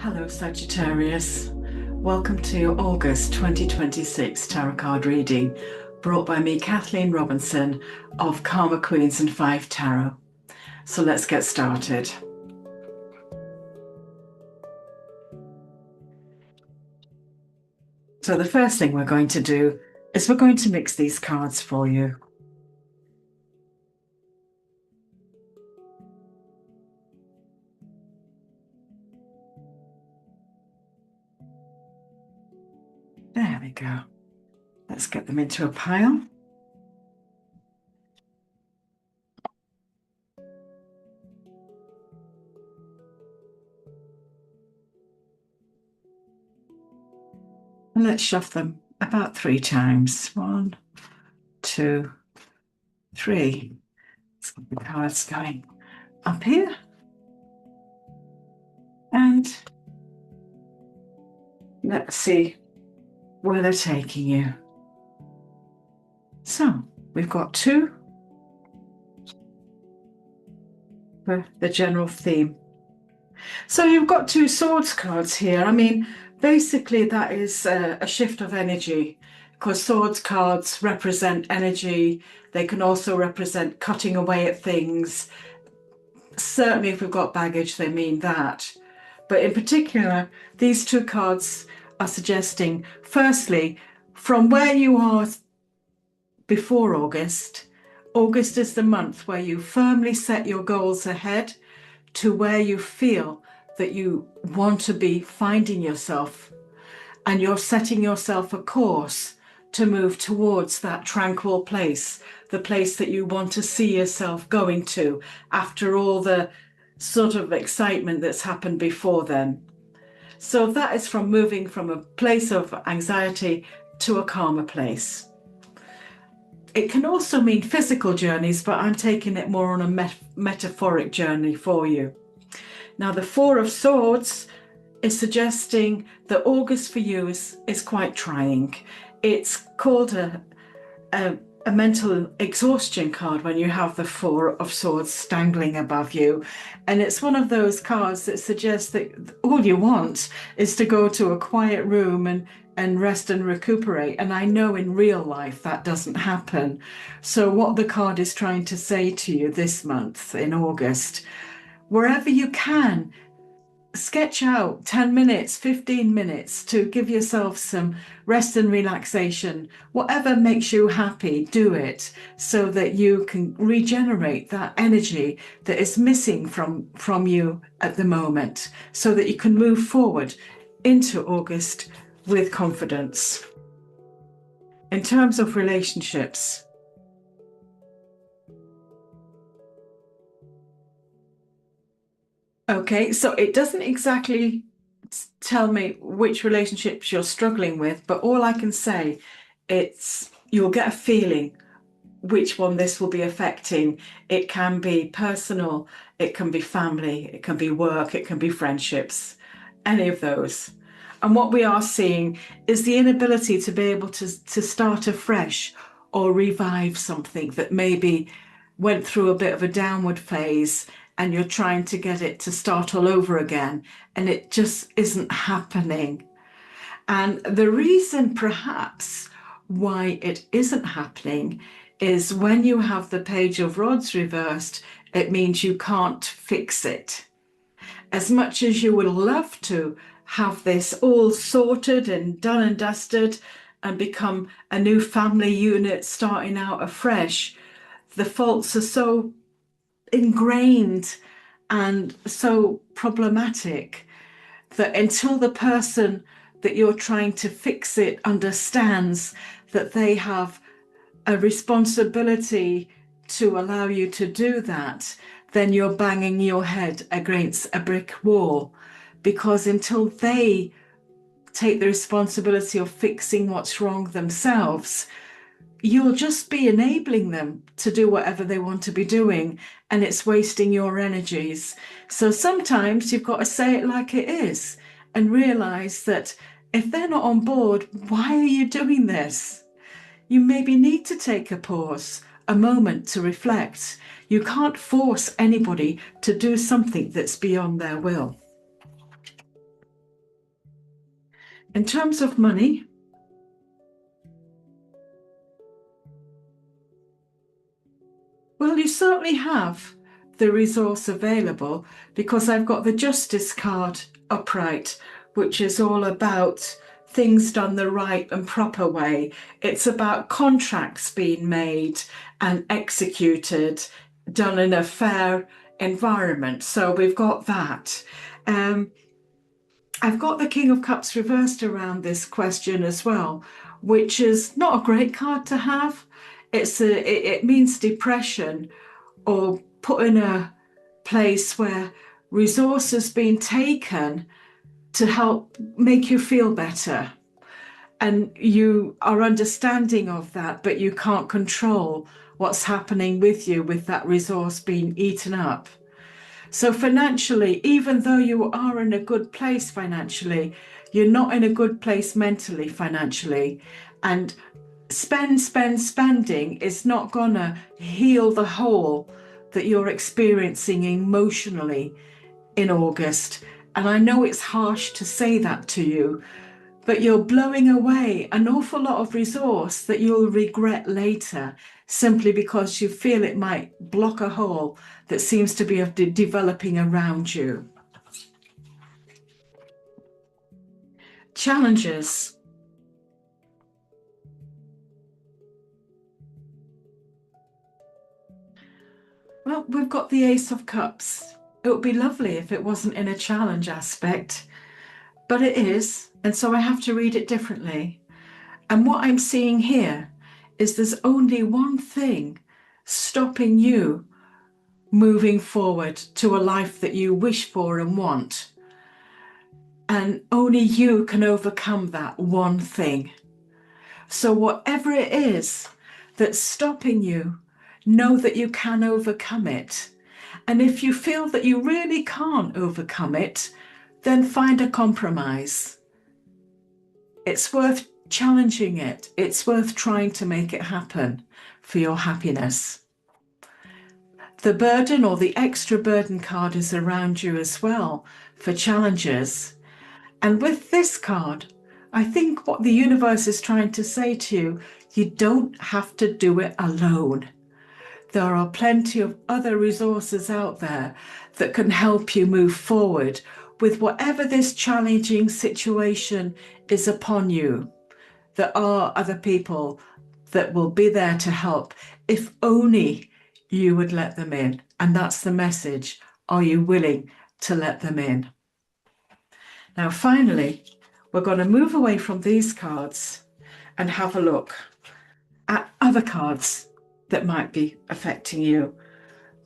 Hello Sagittarius, welcome to August 2026 Tarot Card reading brought by me, Kathleen Robinson of Karmaqueens and 5 Tarot. So let's get started. So the first thing we're going to do is we're going to mix these cards for you. There we go. Let's get them into a pile. And let's shuffle them about 3 times. 1, 2, 3. Let's get the cards going up here. And let's see where they're taking you. So we've got 2 for the general theme. So you've got 2 swords cards here. I mean, basically that is a shift of energy, because swords cards represent energy. They can also represent cutting away at things. Certainly if we've got baggage, they mean that. But in particular, these 2 cards are suggesting, firstly, from where you are before August, August is the month where you firmly set your goals ahead to where you feel that you want to be finding yourself, and you're setting yourself a course to move towards that tranquil place, the place that you want to see yourself going to after all the sort of excitement that's happened before then. So that is from moving from a place of anxiety to a calmer place. It can also mean physical journeys, but I'm taking it more on a metaphoric journey for you. Now, the 4 of Swords is suggesting that August for you is quite trying. It's called a mental exhaustion card when you have the 4 of Swords dangling above you. And it's one of those cards that suggests that all you want is to go to a quiet room and rest and recuperate. And I know in real life that doesn't happen. So what the card is trying to say to you this month in August, wherever you can, sketch out 10 minutes, 15 minutes to give yourself some rest and relaxation. Whatever makes you happy, do it, so that you can regenerate that energy that is missing from you at the moment, so that you can move forward into August with confidence. In terms of relationships, okay, so it doesn't exactly tell me which relationships you're struggling with, but all I can say, you'll get a feeling which one this will be affecting. It can be personal, it can be family, it can be work, it can be friendships, any of those. And what we are seeing is the inability to be able to start afresh or revive something that maybe went through a bit of a downward phase, and you're trying to get it to start all over again, and it just isn't happening. And the reason perhaps why it isn't happening is when you have the Page of Rods reversed, it means you can't fix it. As much as you would love to have this all sorted and done and dusted and become a new family unit starting out afresh, the faults are so ingrained and so problematic that until the person that you're trying to fix it understands that they have a responsibility to allow you to do that, then you're banging your head against a brick wall. Because until they take the responsibility of fixing what's wrong themselves, you'll just be enabling them to do whatever they want to be doing, and it's wasting your energies. So sometimes you've got to say it like it is and realize that if they're not on board, why are you doing this? You maybe need to take a pause, a moment to reflect. You can't force anybody to do something that's beyond their will. In terms of money, well, you certainly have the resource available, because I've got the Justice card upright, which is all about things done the right and proper way. It's about contracts being made and executed, done in a fair environment. So we've got that. I've got the King of Cups reversed around this question as well, which is not a great card to have. It means depression, or put in a place where resources being taken to help make you feel better. And you are understanding of that, but you can't control what's happening with you with that resource being eaten up. So financially, even though you are in a good place financially, you're not in a good place mentally, financially. And spending is not gonna heal the hole that you're experiencing emotionally in August. And I know it's harsh to say that to you, but you're blowing away an awful lot of resource that you'll regret later, simply because you feel it might block a hole that seems to be developing around you. Challenges. Well, we've got the Ace of Cups. It would be lovely if it wasn't in a challenge aspect, but it is, and so I have to read it differently. And what I'm seeing here is there's only one thing stopping you moving forward to a life that you wish for and want. And only you can overcome that one thing. So whatever it is that's stopping you, know that you can overcome it. And if you feel that you really can't overcome it, then find a compromise. It's worth challenging it. It's worth trying to make it happen for your happiness. The burden, or the extra burden card, is around you as well for challenges. And with this card, I think what the universe is trying to say to you, you don't have to do it alone. There are plenty of other resources out there that can help you move forward with whatever this challenging situation is upon you. There are other people that will be there to help, if only you would let them in. And that's the message. Are you willing to let them in? Now, finally, we're going to move away from these cards and have a look at other cards that might be affecting you.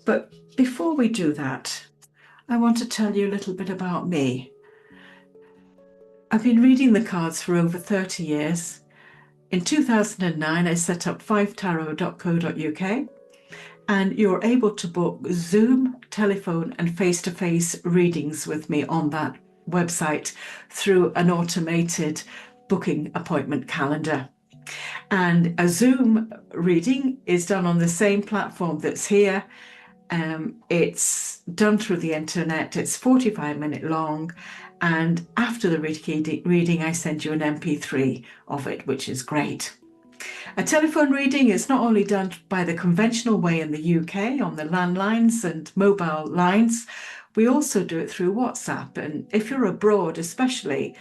But before we do that, I want to tell you a little bit about me. I've been reading the cards for over 30 years. In 2009, I set up 5tarot.co.uk, and you're able to book Zoom, telephone, and face-to-face readings with me on that website through an automated booking appointment calendar. And a Zoom reading is done on the same platform that's here. It's done through the internet. It's 45-minute long. And after the reading, I send you an MP3 of it, which is great. A telephone reading is not only done by the conventional way in the UK on the landlines and mobile lines, we also do it through WhatsApp. And if you're abroad, especially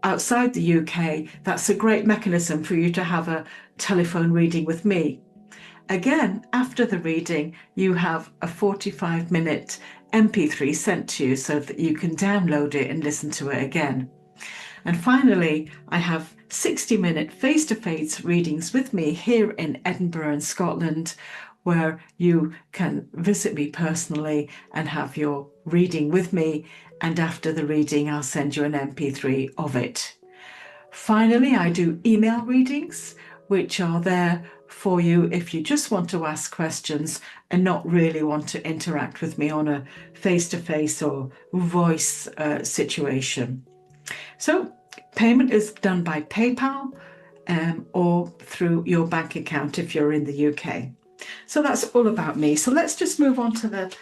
outside the UK, that's a great mechanism for you to have a telephone reading with me. Again, after the reading, you have a 45-minute MP3 sent to you so that you can download it and listen to it again. And finally, I have 60-minute face-to-face readings with me here in Edinburgh in Scotland, where you can visit me personally and have your reading with me. And after the reading, I'll send you an MP3 of it. Finally, I do email readings, which are there for you if you just want to ask questions and not really want to interact with me on a face-to-face or voice situation. So payment is done by PayPal or through your bank account if you're in the UK. So that's all about me. So let's just move on to the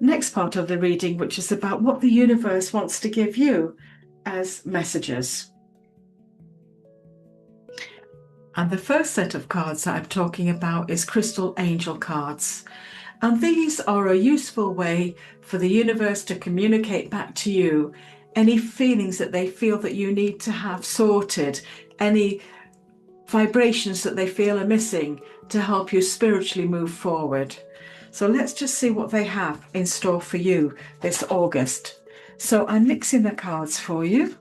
next part of the reading, which is about what the universe wants to give you as messages. And the first set of cards that I'm talking about is crystal angel cards. And these are a useful way for the universe to communicate back to you any feelings that they feel that you need to have sorted, any vibrations that they feel are missing to help you spiritually move forward. So let's just see what they have in store for you this August. So I'm mixing the cards for you.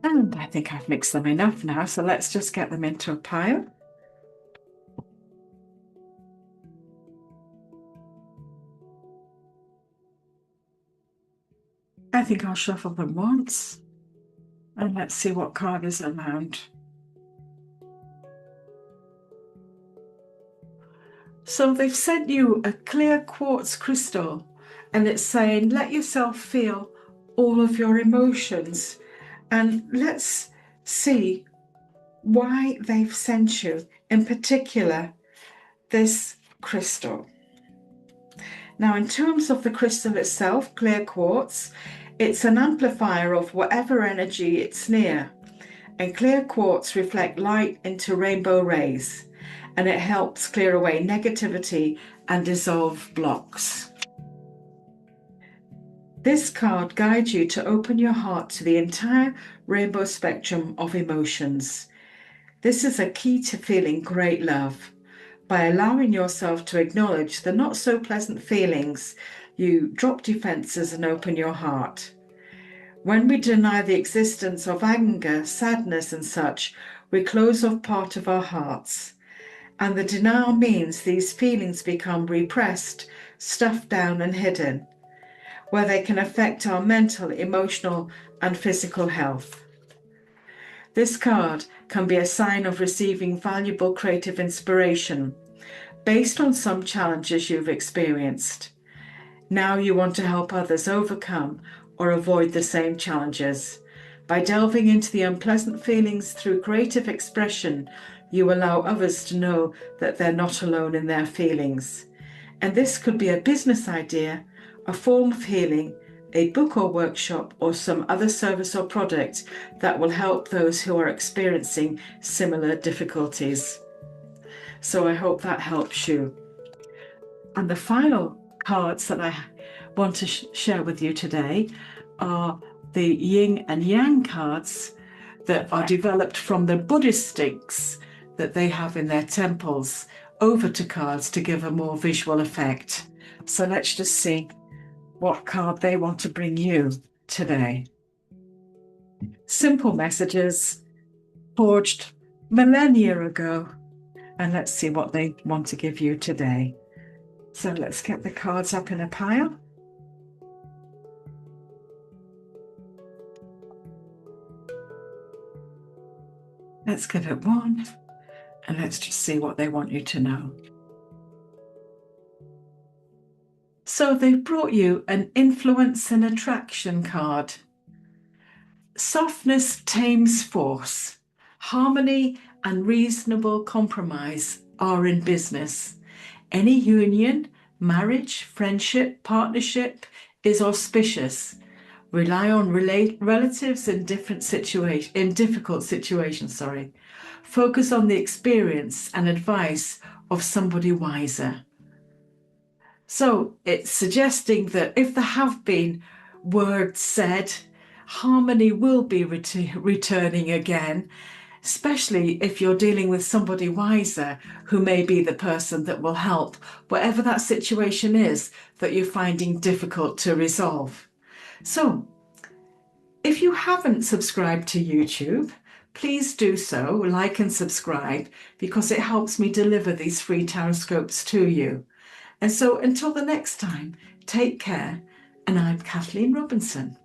And I think I've mixed them enough now, so let's just get them into a pile. I think I'll shuffle them once, and let's see what card is around. So they've sent you a clear quartz crystal, and it's saying, let yourself feel all of your emotions. And let's see why they've sent you, in particular, this crystal. Now, in terms of the crystal itself, clear quartz, it's an amplifier of whatever energy it's near. And clear quartz reflects light into rainbow rays, and it helps clear away negativity and dissolve blocks. This card guides you to open your heart to the entire rainbow spectrum of emotions. This is a key to feeling great love. By allowing yourself to acknowledge the not so pleasant feelings, you drop defenses and open your heart. When we deny the existence of anger, sadness and such, we close off part of our hearts. And the denial means these feelings become repressed, stuffed down and hidden, where they can affect our mental, emotional and physical health. This card can be a sign of receiving valuable creative inspiration based on some challenges you've experienced. Now you want to help others overcome or avoid the same challenges. By delving into the unpleasant feelings through creative expression, you allow others to know that they're not alone in their feelings. And this could be a business idea, a form of healing, a book or workshop, or some other service or product that will help those who are experiencing similar difficulties. So I hope that helps you. And the final cards that I want to share with you today are the yin and yang cards that are developed from the Buddhist sticks that they have in their temples over to cards to give a more visual effect. So let's just see what card they want to bring you today. Simple messages forged millennia ago. And let's see what they want to give you today. So let's get the cards up in a pile. Let's give it one, and let's just see what they want you to know. So they've brought you an influence and attraction card. Softness tames force. Harmony and reasonable compromise are in business. Any union, marriage, friendship, partnership is auspicious. Rely on relatives in difficult situations. Focus on the experience and advice of somebody wiser. So it's suggesting that if there have been words said, harmony will be returning again, especially if you're dealing with somebody wiser who may be the person that will help, whatever that situation is that you're finding difficult to resolve. So, if you haven't subscribed to YouTube, please do so, like and subscribe, because it helps me deliver these free taroscopes to you. And so until the next time, take care, and I'm Kathleen Robinson.